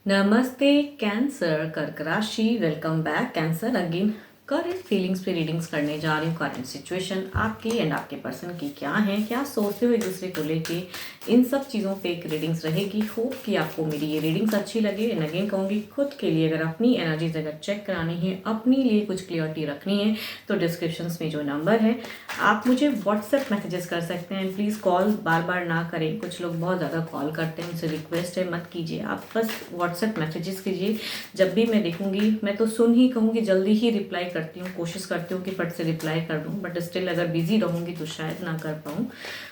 नमस्ते कैंसर कर्क राशि। Welcome back cancer again. Current feelings पे रीडिंग्स करने जा रही हूँ। करंट सिचुएशन आपकी एंड आपके पर्सन की क्या है, क्या सोचते हो एक दूसरे को लेके, इन सब चीज़ों पे एक रीडिंग्स रहेगी। होप कि आपको मेरी ये रीडिंग्स अच्छी लगे। एंड अगेन कहूँगी, खुद के लिए अगर अपनी एनर्जीज अगर चेक करानी है, अपने लिए कुछ क्लियरिटी रखनी है, तो डिस्क्रिप्शन में जो नंबर है आप मुझे व्हाट्सएप मैसेजेस कर सकते हैं। प्लीज़ कॉल बार बार ना करें, कुछ लोग बहुत ज़्यादा कॉल करते हैं, उनसे रिक्वेस्ट है मत कीजिए, आप बस व्हाट्सएप मैसेजेस कीजिए। जब भी मैं देखूंगी, मैं तो सुन ही कहूँगी, जल्दी ही रिप्लाई करती हूँ, कोशिश करती हूँ कि फट से रिप्लाई कर दूँ, बट स्टिल अगर बिजी रहूँगी तो शायद ना कर पाऊँ,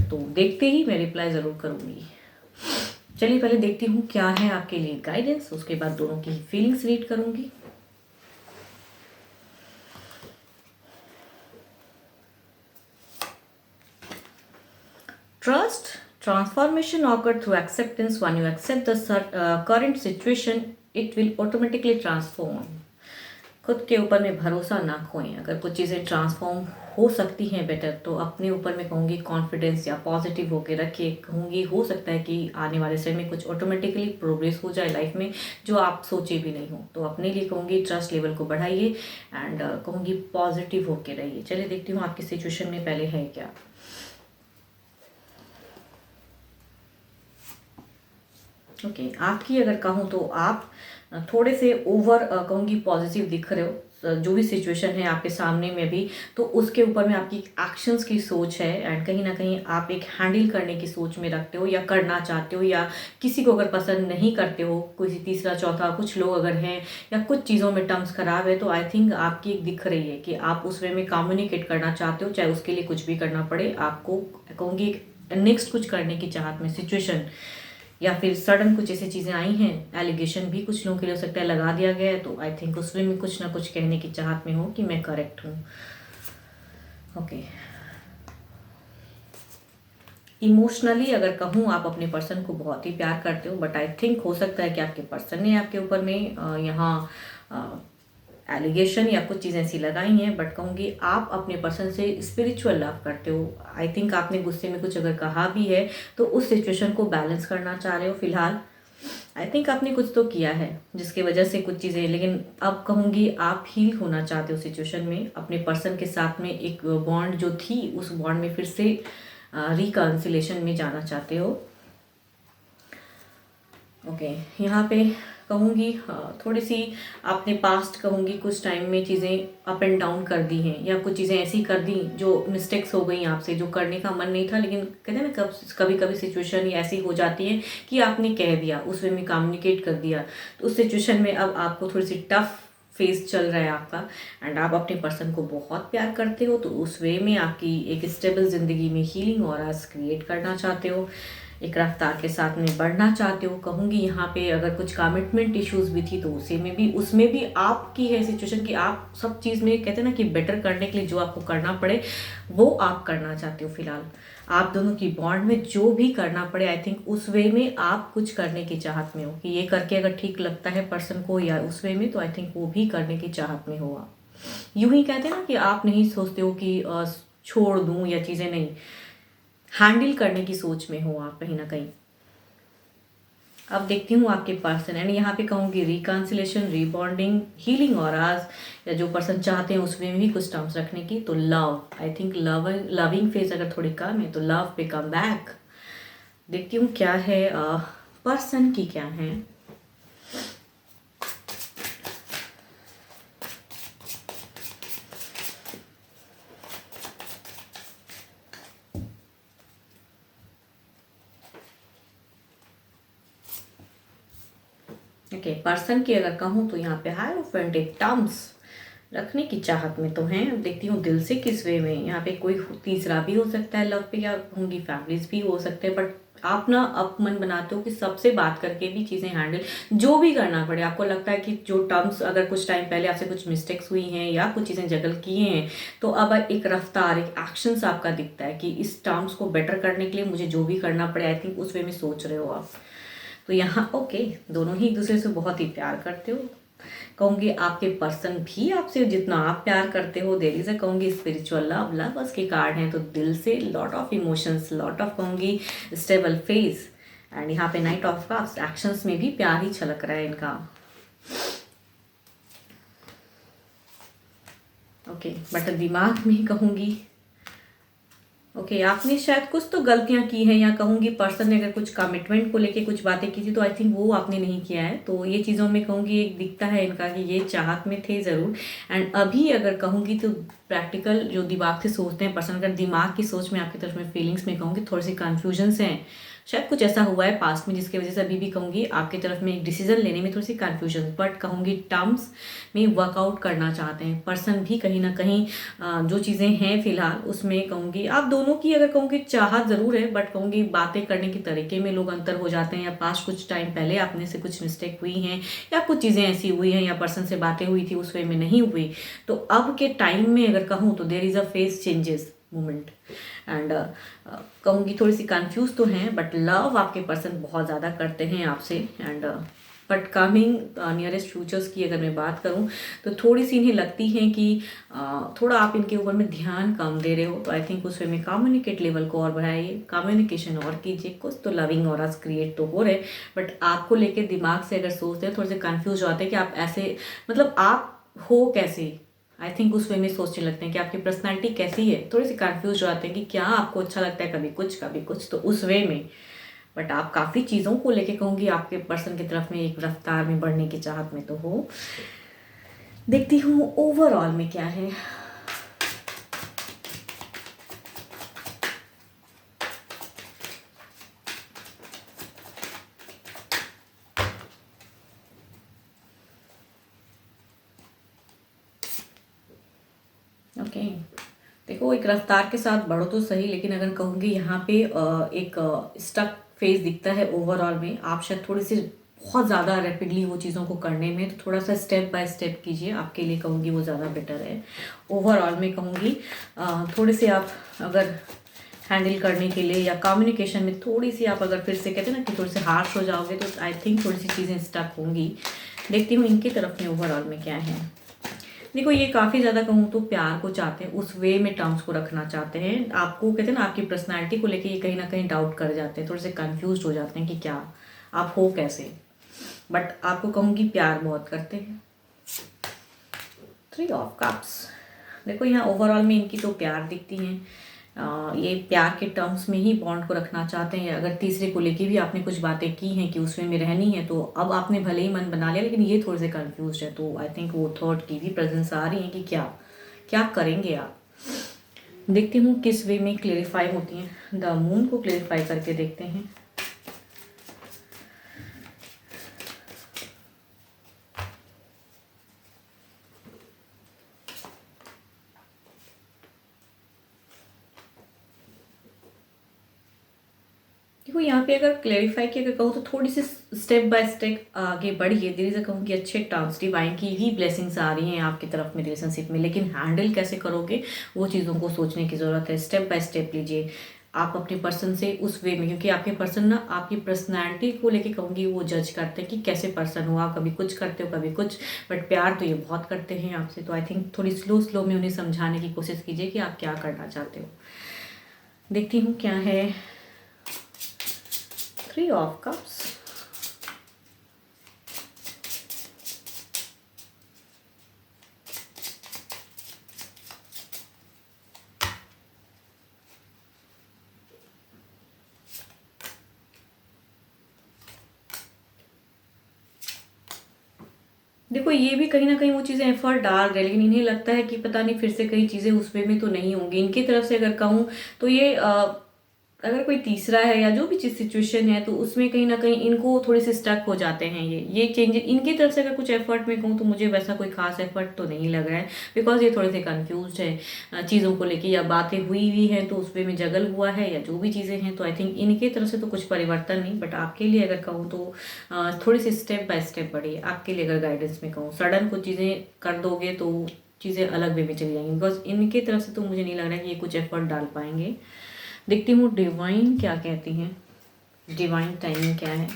तो देखते ही मैं रिप्लाई ज़रूर करूँगी। चलिए पहले देखती हूँ क्या है आपके लिए गाइडेंस, उसके बाद दोनों की फीलिंग्स रीड करूँगी। Trust, transformation occur through acceptance. When you accept the current situation, it will automatically transform. खुद के ऊपर में भरोसा ना खोएं। अगर कुछ चीज़ें ट्रांसफॉर्म हो सकती हैं बेटर, तो अपने ऊपर में कहूँगी कॉन्फिडेंस या पॉजिटिव होके रखिए। कहूँगी हो सकता है कि आने वाले समय में कुछ ऑटोमेटिकली प्रोग्रेस हो जाए लाइफ में, जो आप सोचे भी नहीं हो। तो अपने लिए कहूँगी ट्रस्ट लेवल को बढ़ाइए एंड कहूँगी पॉजिटिव होके रहिए। चलिए देखती हूँ आपकी सिचुएशन में पहले है क्या। ओके आपकी अगर कहूँ तो आप थोड़े से ओवर कहूँगी पॉजिटिव दिख रहे हो। जो भी सिचुएशन है आपके सामने में भी, तो उसके ऊपर में आपकी एक्शंस की सोच है एंड कहीं ना कहीं आप एक हैंडल करने की सोच में रखते हो या करना चाहते हो, या किसी को अगर पसंद नहीं करते हो, कोई तीसरा चौथा कुछ लोग अगर हैं या कुछ चीज़ों में टर्म्स खराब है, तो आई थिंक आपकी एक दिख रही है कि आप उस वे में कम्युनिकेट करना चाहते हो, चाहे उसके लिए कुछ भी करना पड़े आपको। कहूँगी नेक्स्ट कुछ करने की चाहत में सिचुएशन, या फिर सडन कुछ ऐसी चीज़ें आई हैं, एलिगेशन भी कुछ लोगों के लिए हो सकता है लगा दिया गया है, तो आई थिंक उसमें में कुछ ना कुछ कहने की चाहत में हो कि मैं करेक्ट हूँ। ओके इमोशनली अगर कहूँ, आप अपने पर्सन को बहुत ही प्यार करते हो, बट आई थिंक हो सकता है कि आपके पर्सन ने आपके ऊपर में यहाँ एलिगेशन या कुछ चीज़ें ऐसी लगाई हैं, बट कहूँगी आप अपने पर्सन से स्पिरिचुअल लव करते हो। आई थिंक आपने गुस्से में कुछ अगर कहा भी है, तो उस सिचुएशन को बैलेंस करना चाह रहे हो फिलहाल। आई थिंक आपने कुछ तो किया है जिसकी वजह से कुछ चीज़ें, लेकिन अब कहूँगी आप हील होना चाहते हो सिचुएशन में। अपने पर्सन के साथ में एक बॉन्ड जो थी, उस बॉन्ड में फिर से रिकन्सिलेशन में जाना चाहते हो। ओके यहाँ पे कहूँगी थोड़ी सी आपने पास्ट कहूँगी कुछ टाइम में चीज़ें अप एंड डाउन कर दी हैं, या कुछ चीज़ें ऐसी कर दी जो मिस्टेक्स हो गई आपसे, जो करने का मन नहीं था, लेकिन कहते हैं ना कभी कभी सिचुएशन ऐसी हो जाती है कि आपने कह दिया, उस वे में कम्युनिकेट कर दिया, तो उस सिचुएशन में अब आपको थोड़ी सी टफ फेज चल रहा है आपका, एंड आप अपने पर्सन को बहुत प्यार करते हो, तो उस वे में आपकी एक स्टेबल ज़िंदगी में हीलिंग और क्रिएट करना चाहते हो, एक रफ्तार के साथ में बढ़ना चाहते हो। कहूँगी यहाँ पे अगर कुछ कमिटमेंट इश्यूज भी थी, तो उसमें भी आपकी है सिचुएशन कि आप सब चीज़ में कहते हैं ना कि बेटर करने के लिए जो आपको करना पड़े वो आप करना चाहते हो। फिलहाल आप दोनों की बॉन्ड में जो भी करना पड़े, आई थिंक उस वे में आप कुछ करने की चाहत में हो कि ये करके अगर ठीक लगता है पर्सन को या उस वे में, तो आई थिंक वो भी करने की चाहत में हो आप। यूं ही कहते हैं ना कि आप नहीं सोचते हो कि छोड़ दूं या चीज़ें, नहीं, हैंडल करने की सोच में हो आप कहीं ना कहीं। अब देखती हूँ आपके पर्सन, एंड यहाँ पे कहूँगी रिकन्सिलेशन, रीबॉन्डिंग, हीलिंग और आज, या जो पर्सन चाहते हैं उसमें भी कुछ टर्म्स रखने की, तो love, I think loving phase अगर थोड़ी कम है, तो लव पे कम बैक। देखती हूँ क्या है पर्सन की क्या है। ओके पर्सन की अगर कहूँ तो यहाँ पे हायरोफेंट एक टर्म्स रखने की चाहत में तो हैं। अब देखती हूँ दिल से किस वे में। यहाँ पे कोई तीसरा भी हो सकता है लव पे, या होंगी फैमिलीज भी हो सकते हैं, बट आप ना अब मन बनाते हो कि सबसे बात करके भी चीज़ें हैंडल जो भी करना पड़े। आपको लगता है कि जो टर्म्स अगर कुछ टाइम पहले आपसे कुछ मिस्टेक्स हुई हैं या कुछ चीज़ें जगल किए हैं, तो अब एक रफ्तार, एक एक्शंस आपका दिखता है कि इस टर्म्स को बेटर करने के लिए मुझे जो भी करना पड़े, आई थिंक उस वे में सोच रहे हो आप। तो यहाँ ओके दोनों ही एक दूसरे से बहुत ही प्यार करते हो। कहूँगी आपके पर्सन भी आपसे जितना आप प्यार करते हो, देर इज कहूँगी स्पिरिचुअल लव, लव के कार्ड हैं, तो दिल से lot of emotions, lot of कहूँगी स्टेबल फेस एंड यहाँ पे नाइट ऑफ कप्स, एक्शंस में भी प्यार ही छलक रहा है इनका। ओके बट दिमाग में कहूँगी ओके आपने शायद कुछ तो गलतियां की हैं, या कहूँगी पर्सन ने अगर कुछ कमिटमेंट को लेके कुछ बातें की थी तो आई थिंक वो आपने नहीं किया है। तो ये चीज़ों में कहूँगी एक दिखता है इनका कि ये चाहत में थे ज़रूर। एंड अभी अगर कहूँगी तो प्रैक्टिकल जो दिमाग से सोचते हैं पर्सन, अगर दिमाग की सोच में आपकी तरफ में फीलिंग्स में कहूँगी थोड़ी सी कन्फ्यूजन्स हैं, शायद कुछ ऐसा हुआ है पास्ट में जिसकी वजह से अभी भी कहूँगी आपकी तरफ में एक डिसीजन लेने में थोड़ी सी कन्फ्यूजन, बट कहूँगी टर्म्स में वर्कआउट करना चाहते हैं पर्सन भी कहीं ना कहीं। जो चीज़ें हैं फिलहाल उसमें कहूँगी आप दोनों की अगर कहूँगी चाहत ज़रूर है, बट कहूँगी बातें करने के तरीके में लोग अंतर हो जाते हैं, या पास्ट कुछ टाइम पहले आपने से कुछ मिस्टेक हुई हैं, या कुछ चीज़ें ऐसी हुई हैं, या पर्सन से बातें हुई थी उस वे में नहीं हुई। तो अब के टाइम में अगर कहूँ तो there is a phase changes moment. And कहूँगी थोड़ी सी कंफ्यूज तो हैं, बट लव आपके पर्सन बहुत ज़्यादा करते हैं आपसे। And but coming nearest futures की अगर मैं बात करूं तो थोड़ी सी इन्हें लगती है कि थोड़ा आप इनके ऊपर में ध्यान कम दे रहे हो। तो आई थिंक उस वे में कम्युनिकेट लेवल को और बढ़ाइए, कम्युनिकेशन और कीजिए, कुछ तो लविंग और क्रिएट तो हो रहे, बट आपको लेके दिमाग से अगर सोचते हैं थोड़े से कन्फ्यूज हो जाते हैं कि आप ऐसे मतलब आप हो कैसे। आई थिंक उस वे में सोचने लगते हैं कि आपकी पर्सनैलिटी कैसी है, थोड़ी सी कन्फ्यूज हो जाते हैं कि क्या आपको अच्छा लगता है, कभी कुछ तो उस वे में। बट आप काफ़ी चीज़ों को लेके कहूँगी आपके पर्सन की तरफ में एक रफ्तार में बढ़ने की चाहत में तो हो। देखती हूँ ओवरऑल में क्या है। ओके देखो एक रफ्तार के साथ बढ़ो तो सही, लेकिन अगर कहूँगी यहाँ पे एक स्टक फेज दिखता है ओवरऑल में। आप शायद थोड़ी सी बहुत ज़्यादा रैपिडली वो चीज़ों को करने में, तो थोड़ा सा स्टेप बाय स्टेप कीजिए, आपके लिए कहूँगी वो ज़्यादा बेटर है। ओवरऑल में कहूँगी थोड़े से आप अगर हैंडल करने के लिए या कम्युनिकेशन में थोड़ी सी आप अगर फिर से कहते हैं ना कि थोड़े से हार्श हो जाओगे तो आई थिंक थोड़ी सी चीज़ें स्टक होंगी। देखती हूँ इनकी तरफ में ओवरऑल में क्या है। देखो ये काफ़ी ज़्यादा कहूँ तो प्यार को चाहते हैं, उस वे में टर्म्स को रखना चाहते हैं। आपको कहते हैं ना आपकी पर्सनालिटी को लेके ये कहीं ना कहीं डाउट कर जाते हैं, थोड़े से कंफ्यूज हो जाते हैं कि क्या आप हो कैसे। बट आपको कहूँगी प्यार बहुत करते हैं। 3 ऑफ कप्स देखो यहाँ ओवरऑल में इनकी तो प्यार दिखती हैं। ये प्यार के टर्म्स में ही बॉन्ड को रखना चाहते हैं। अगर तीसरे को लेके भी आपने कुछ बातें की हैं कि उसमें में रहनी है, तो अब आपने भले ही मन बना लिया, लेकिन ये थोड़े से कंफ्यूज है। तो आई थिंक वो थॉट की भी प्रेजेंस आ रही है कि क्या क्या करेंगे आप। देखती हूँ किस वे में क्लेरिफाई होती हैं। द मून को क्लेरिफाई करके देखते हैं। देखो यहाँ पे अगर क्लेरिफाई की अगर कहूँ तो थोड़ी सी स्टेप बाय स्टेप आगे बढ़िए। धीरे से कहूँ कि अच्छे टर्म्स डिवाइन की ही ब्लेसिंग्स आ रही हैं आपकी तरफ में रिलेशनशिप में, लेकिन हैंडल कैसे करोगे वो चीज़ों को सोचने की ज़रूरत है। स्टेप बाय स्टेप लीजिए आप अपने पर्सन से उस वे में, क्योंकि आपके पर्सन ना आपकी पर्सनैलिटी को लेके कहूँगी वो जज करते हैं कि कैसे पर्सन हो आप, कभी कुछ करते हो कभी कुछ, बट प्यार तो ये बहुत करते हैं आपसे। तो आई थिंक थोड़ी स्लो में उन्हें समझाने की कोशिश कीजिए कि आप क्या करना चाहते हो। देखती हूँ क्या है। 3 ऑफ कप्स देखो ये भी कहीं ना कहीं वो चीज़ें एफर्ट डाल रहे हैं, लेकिन इन्हें लगता है कि पता नहीं फिर से कई चीज़ें उस वे में तो नहीं होंगी इनकी तरफ से। अगर कहूँ तो ये अगर कोई तीसरा है या जो भी चीज़ सिचुएशन है तो उसमें कहीं ना कहीं इनको थोड़े से स्टक हो जाते हैं। ये चेंज इनकी तरफ से अगर कुछ एफर्ट में कहूँ तो मुझे वैसा कोई खास एफर्ट तो नहीं लग रहा है, बिकॉज ये थोड़े से कंफ्यूज है चीज़ों को लेके, या बातें हुई भी हैं तो उस वे में जगल हुआ है, या जो भी चीज़ें हैं। तो आई थिंक इनकी तरफ से तो कुछ परिवर्तन नहीं, बट आपके लिए अगर कहूँ तो थोड़ी सी स्टेप बाय स्टेप बढ़िए। आपके लिए अगर गाइडेंस में कहूँ सडन कुछ चीज़ें कर दोगे तो चीज़ें अलग वे में चली जाएंगी, बिकॉज इनकी तरफ से तो मुझे नहीं लग रहा है कि ये कुछ एफर्ट डाल पाएंगे। देखती हूँ डिवाइन क्या कहती हैं, डिवाइन टाइमिंग क्या है।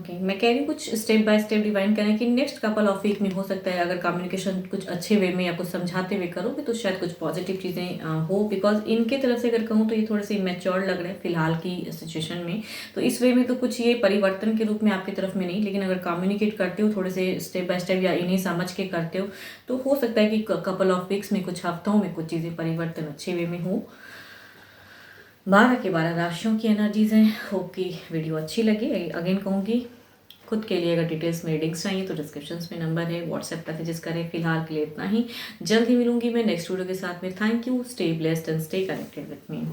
ओके, मैं कह रही हूँ कुछ स्टेप बाय स्टेप डिवाइन करें कि नेक्स्ट कपल ऑफ वीक में हो सकता है अगर कम्युनिकेशन कुछ अच्छे वे में या कुछ समझाते हुए करोगे तो शायद कुछ पॉजिटिव चीज़ें हो। बिकॉज इनके तरफ से अगर कहूँ तो ये थोड़े से इमेच्योर लग रहे हैं फिलहाल की सिचुएशन में। तो इस वे में तो कुछ ये परिवर्तन के रूप में आपकी तरफ में नहीं, लेकिन अगर कम्युनिकेट करते हो थोड़े से स्टेप बाय स्टेप या इन्हें समझ के करते हो तो हो सकता है कि कपल ऑफ वीक्स में, कुछ हफ्तों में कुछ चीज़ें परिवर्तन अच्छे वे में हो। 12 के 12 राशियों की एनर्जीज हैं। होप की वीडियो अच्छी लगी। अगेन कहूँगी खुद के लिए अगर डिटेल्स में रीडिंग्स चाहिए तो डिस्क्रिप्शन में नंबर है, व्हाट्सएप मैसेजेस करें। फिलहाल के लिए इतना ही, जल्द ही मिलूंगी मैं नेक्स्ट वीडियो के साथ में। Thank you, stay blessed and stay connected with me.